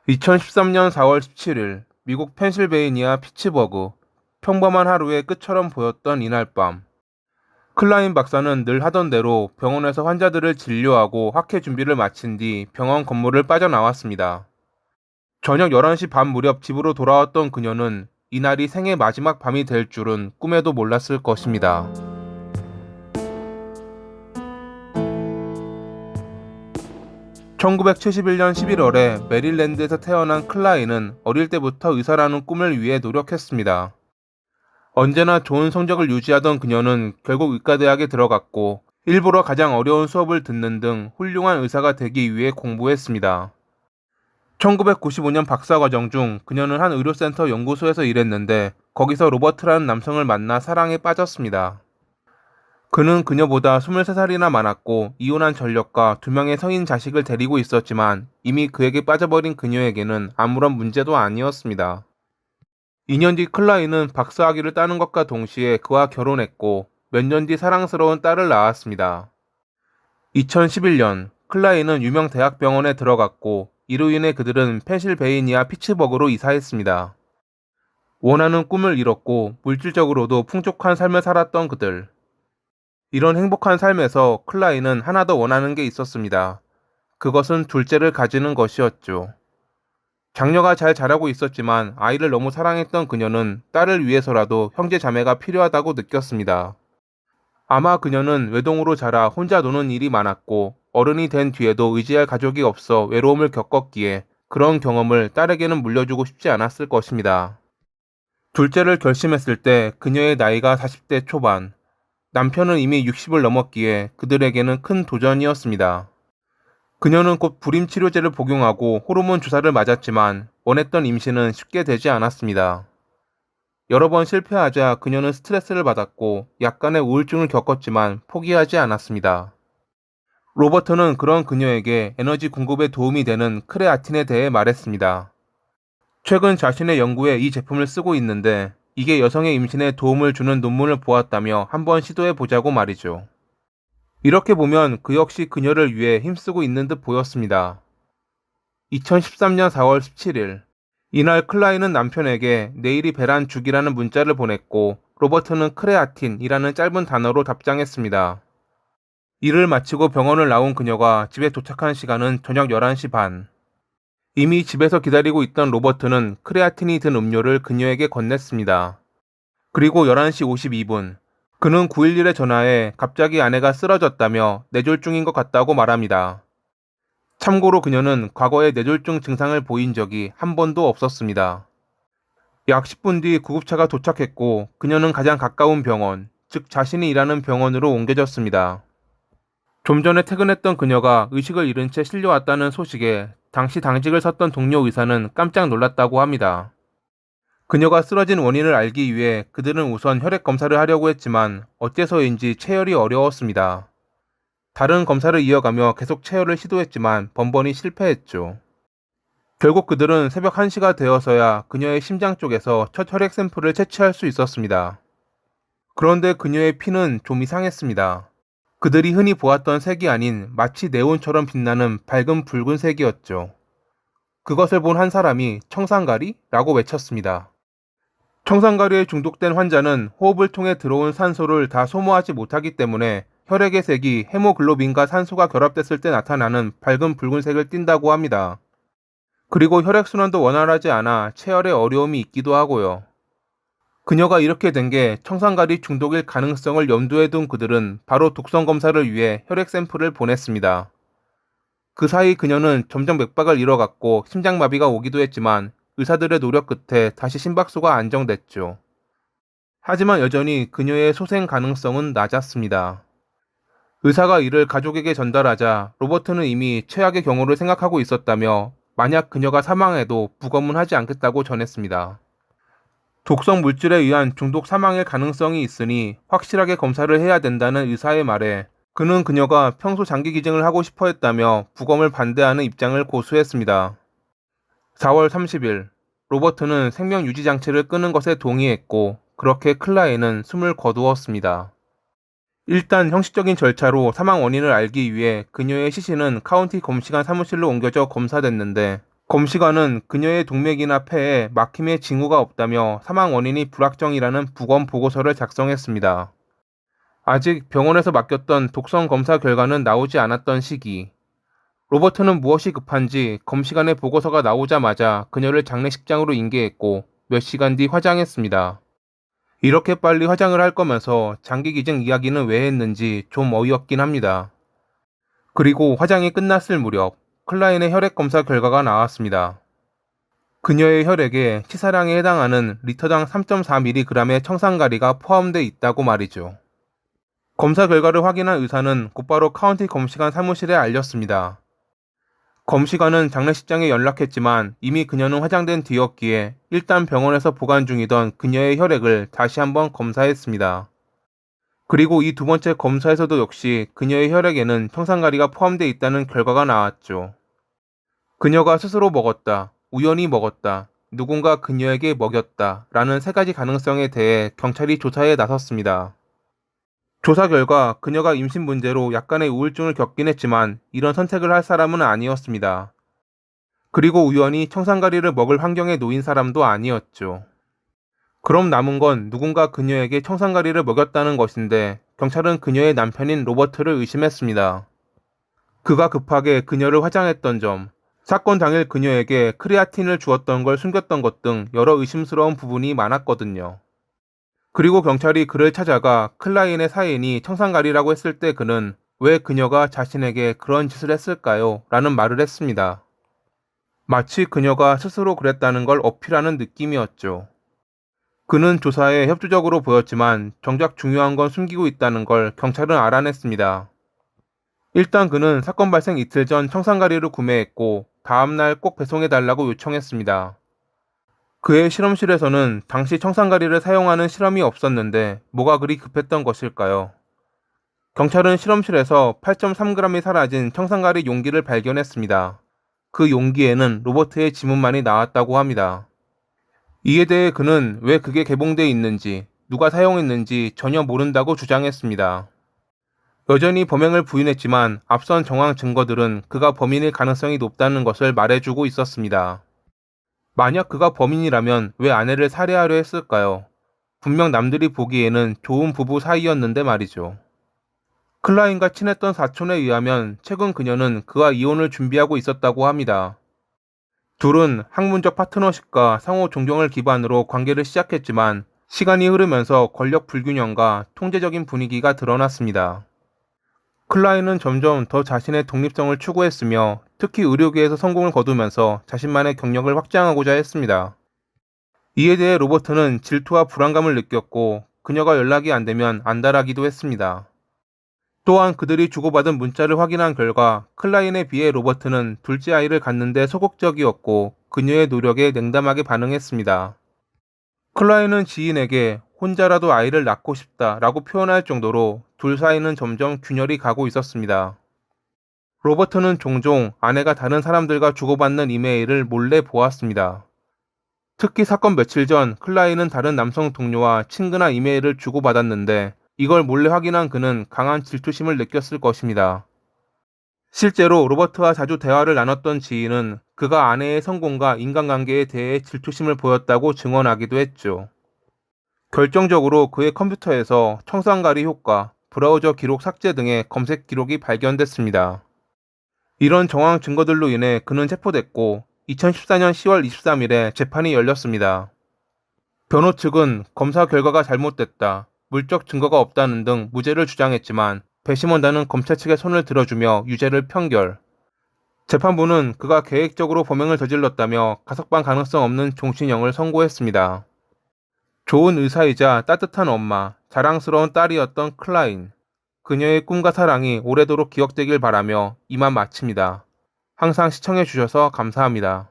2013년 4월 17일 미국 펜실베이니아 피츠버그. 평범한 하루의 끝처럼 보였던 이날 밤, 클라인 박사는 늘 하던 대로 병원에서 환자들을 진료하고 학회 준비를 마친 뒤 병원 건물을 빠져나왔습니다. 저녁 11시 반 무렵 집으로 돌아왔던 그녀는 이날이 생애 마지막 밤이 될 줄은 꿈에도 몰랐을 것입니다. 1971년 11월에 메릴랜드에서 태어난 클라인은 어릴 때부터 의사라는 꿈을 위해 노력했습니다. 언제나 좋은 성적을 유지하던 그녀는 결국 의과대학에 들어갔고, 일부러 가장 어려운 수업을 듣는 등 훌륭한 의사가 되기 위해 공부했습니다. 1995년 박사과정 중 그녀는 한 의료센터 연구소에서 일했는데, 거기서 로버트라는 남성을 만나 사랑에 빠졌습니다. 그는 그녀보다 23살이나 많았고 이혼한 전력과 2명의 성인 자식을 데리고 있었지만, 이미 그에게 빠져버린 그녀에게는 아무런 문제도 아니었습니다. 2년 뒤 클라인은 박사학위를 따는 것과 동시에 그와 결혼했고, 몇 년 뒤 사랑스러운 딸을 낳았습니다. 2011년 클라인은 유명 대학병원에 들어갔고, 이로 인해 그들은 펜실베이니아 피츠버그로 이사했습니다. 원하는 꿈을 이뤘고 물질적으로도 풍족한 삶을 살았던 그들. 이런 행복한 삶에서 클라인은 하나 더 원하는 게 있었습니다. 그것은 둘째를 가지는 것이었죠. 장녀가 잘 자라고 있었지만 아이를 너무 사랑했던 그녀는 딸을 위해서라도 형제 자매가 필요하다고 느꼈습니다. 아마 그녀는 외동으로 자라 혼자 노는 일이 많았고, 어른이 된 뒤에도 의지할 가족이 없어 외로움을 겪었기에 그런 경험을 딸에게는 물려주고 싶지 않았을 것입니다. 둘째를 결심했을 때 그녀의 나이가 40대 초반, 남편은 이미 60을 넘었기에 그들에게는 큰 도전이었습니다. 그녀는 곧 불임 치료제를 복용하고 호르몬 주사를 맞았지만 원했던 임신은 쉽게 되지 않았습니다. 여러 번 실패하자 그녀는 스트레스를 받았고 약간의 우울증을 겪었지만 포기하지 않았습니다. 로버트는 그런 그녀에게 에너지 공급에 도움이 되는 크레아틴에 대해 말했습니다. 최근 자신의 연구에 이 제품을 쓰고 있는데, 이게 여성의 임신에 도움을 주는 논문을 보았다며 한번 시도해 보자고 말이죠. 이렇게 보면 그 역시 그녀를 위해 힘쓰고 있는 듯 보였습니다. 2013년 4월 17일, 이날 클라인은 남편에게 내일이 배란 죽이라는 문자를 보냈고, 로버트는 크레아틴이라는 짧은 단어로 답장했습니다. 일을 마치고 병원을 나온 그녀가 집에 도착한 시간은 저녁 11시 반. 이미 집에서 기다리고 있던 로버트는 크레아틴이 든 음료를 그녀에게 건넸습니다. 그리고 11시 52분, 그는 911에 전화해 갑자기 아내가 쓰러졌다며 뇌졸중인 것 같다고 말합니다. 참고로 그녀는 과거에 뇌졸중 증상을 보인 적이 한 번도 없었습니다. 약 10분 뒤 구급차가 도착했고 그녀는 가장 가까운 병원, 즉 자신이 일하는 병원으로 옮겨졌습니다. 좀 전에 퇴근했던 그녀가 의식을 잃은 채 실려왔다는 소식에 당시 당직을 섰던 동료 의사는 깜짝 놀랐다고 합니다. 그녀가 쓰러진 원인을 알기 위해 그들은 우선 혈액 검사를 하려고 했지만 어째서인지 체열이 어려웠습니다. 다른 검사를 이어가며 계속 체열을 시도했지만 번번이 실패했죠. 결국 그들은 새벽 1시가 되어서야 그녀의 심장 쪽에서 첫 혈액 샘플을 채취할 수 있었습니다. 그런데 그녀의 피는 좀 이상했습니다. 그들이 흔히 보았던 색이 아닌 마치 네온처럼 빛나는 밝은 붉은색이었죠. 그것을 본 한 사람이 청산가리? 라고 외쳤습니다. 청산가리에 중독된 환자는 호흡을 통해 들어온 산소를 다 소모하지 못하기 때문에 혈액의 색이 헤모글로빈과 산소가 결합됐을 때 나타나는 밝은 붉은색을 띈다고 합니다. 그리고 혈액순환도 원활하지 않아 체열에 어려움이 있기도 하고요. 그녀가 이렇게 된 게 청산가리 중독일 가능성을 염두에 둔 그들은 바로 독성 검사를 위해 혈액 샘플을 보냈습니다. 그 사이 그녀는 점점 맥박을 잃어갔고 심장마비가 오기도 했지만 의사들의 노력 끝에 다시 심박수가 안정됐죠. 하지만 여전히 그녀의 소생 가능성은 낮았습니다. 의사가 이를 가족에게 전달하자 로버트는 이미 최악의 경우를 생각하고 있었다며 만약 그녀가 사망해도 부검은 하지 않겠다고 전했습니다. 독성 물질에 의한 중독 사망일 가능성이 있으니 확실하게 검사를 해야 된다는 의사의 말에 그는 그녀가 평소 장기 기증을 하고 싶어 했다며 부검을 반대하는 입장을 고수했습니다. 4월 30일, 로버트는 생명 유지 장치를 끄는 것에 동의했고 그렇게 클라인은 숨을 거두었습니다. 일단 형식적인 절차로 사망 원인을 알기 위해 그녀의 시신은 카운티 검시관 사무실로 옮겨져 검사됐는데, 검시관은 그녀의 동맥이나 폐에 막힘의 징후가 없다며 사망 원인이 불확정이라는 부검 보고서를 작성했습니다. 아직 병원에서 맡겼던 독성 검사 결과는 나오지 않았던 시기, 로버트는 무엇이 급한지 검시관의 보고서가 나오자마자 그녀를 장례식장으로 인계했고 몇 시간 뒤 화장했습니다. 이렇게 빨리 화장을 할 거면서 장기 기증 이야기는 왜 했는지 좀 어이없긴 합니다. 그리고 화장이 끝났을 무렵 클라인의 혈액 검사 결과가 나왔습니다. 그녀의 혈액에 치사량에 해당하는 리터당 3.4mg의 청산가리가 포함돼 있다고 말이죠. 검사 결과를 확인한 의사는 곧바로 카운티 검시관 사무실에 알렸습니다. 검시관은 장례식장에 연락했지만 이미 그녀는 화장된 뒤였기에 일단 병원에서 보관 중이던 그녀의 혈액을 다시 한번 검사했습니다. 그리고 이 두 번째 검사에서도 역시 그녀의 혈액에는 청산가리가 포함되어 있다는 결과가 나왔죠. 그녀가 스스로 먹었다, 우연히 먹었다, 누군가 그녀에게 먹였다 라는 세 가지 가능성에 대해 경찰이 조사에 나섰습니다. 조사 결과 그녀가 임신 문제로 약간의 우울증을 겪긴 했지만 이런 선택을 할 사람은 아니었습니다. 그리고 우연히 청산가리를 먹을 환경에 놓인 사람도 아니었죠. 그럼 남은 건 누군가 그녀에게 청산가리를 먹였다는 것인데 경찰은 그녀의 남편인 로버트를 의심했습니다. 그가 급하게 그녀를 화장했던 점, 사건 당일 그녀에게 크레아틴을 주었던 걸 숨겼던 것 등 여러 의심스러운 부분이 많았거든요. 그리고 경찰이 그를 찾아가 클라인의 사인이 청산가리라고 했을 때 그는 왜 그녀가 자신에게 그런 짓을 했을까요? 라는 말을 했습니다. 마치 그녀가 스스로 그랬다는 걸 어필하는 느낌이었죠. 그는 조사에 협조적으로 보였지만 정작 중요한 건 숨기고 있다는 걸 경찰은 알아냈습니다. 일단 그는 사건 발생 이틀 전 청산가리를 구매했고 다음날 꼭 배송해달라고 요청했습니다. 그의 실험실에서는 당시 청산가리를 사용하는 실험이 없었는데 뭐가 그리 급했던 것일까요? 경찰은 실험실에서 8.3g이 사라진 청산가리 용기를 발견했습니다. 그 용기에는 로버트의 지문만이 나왔다고 합니다. 이에 대해 그는 왜 그게 개봉돼 있는지, 누가 사용했는지 전혀 모른다고 주장했습니다. 여전히 범행을 부인했지만 앞선 정황 증거들은 그가 범인일 가능성이 높다는 것을 말해주고 있었습니다. 만약 그가 범인이라면 왜 아내를 살해하려 했을까요? 분명 남들이 보기에는 좋은 부부 사이였는데 말이죠. 클라인과 친했던 사촌에 의하면 최근 그녀는 그와 이혼을 준비하고 있었다고 합니다. 둘은 학문적 파트너십과 상호 존경을 기반으로 관계를 시작했지만 시간이 흐르면서 권력 불균형과 통제적인 분위기가 드러났습니다. 클라인은 점점 더 자신의 독립성을 추구했으며 특히 의료계에서 성공을 거두면서 자신만의 경력을 확장하고자 했습니다. 이에 대해 로버트는 질투와 불안감을 느꼈고 그녀가 연락이 안 되면 안달하기도 했습니다. 또한 그들이 주고받은 문자를 확인한 결과 클라인에 비해 로버트는 둘째 아이를 갖는데 소극적이었고 그녀의 노력에 냉담하게 반응했습니다. 클라인은 지인에게 혼자라도 아이를 낳고 싶다라고 표현할 정도로 둘 사이는 점점 균열이 가고 있었습니다. 로버트는 종종 아내가 다른 사람들과 주고받는 이메일을 몰래 보았습니다. 특히 사건 며칠 전 클라인은 다른 남성 동료와 친근한 이메일을 주고받았는데 이걸 몰래 확인한 그는 강한 질투심을 느꼈을 것입니다. 실제로 로버트와 자주 대화를 나눴던 지인은 그가 아내의 성공과 인간관계에 대해 질투심을 보였다고 증언하기도 했죠. 결정적으로 그의 컴퓨터에서 청산가리 효과, 브라우저 기록 삭제 등의 검색 기록이 발견됐습니다. 이런 정황 증거들로 인해 그는 체포됐고 2014년 10월 23일에 재판이 열렸습니다. 변호 측은 검사 결과가 잘못됐다, 물적 증거가 없다는 등 무죄를 주장했지만 배심원단은 검찰 측의 손을 들어주며 유죄를 판결. 재판부는 그가 계획적으로 범행을 저질렀다며 가석방 가능성 없는 종신형을 선고했습니다. 좋은 의사이자 따뜻한 엄마, 자랑스러운 딸이었던 클라인. 그녀의 꿈과 사랑이 오래도록 기억되길 바라며 이만 마칩니다. 항상 시청해주셔서 감사합니다.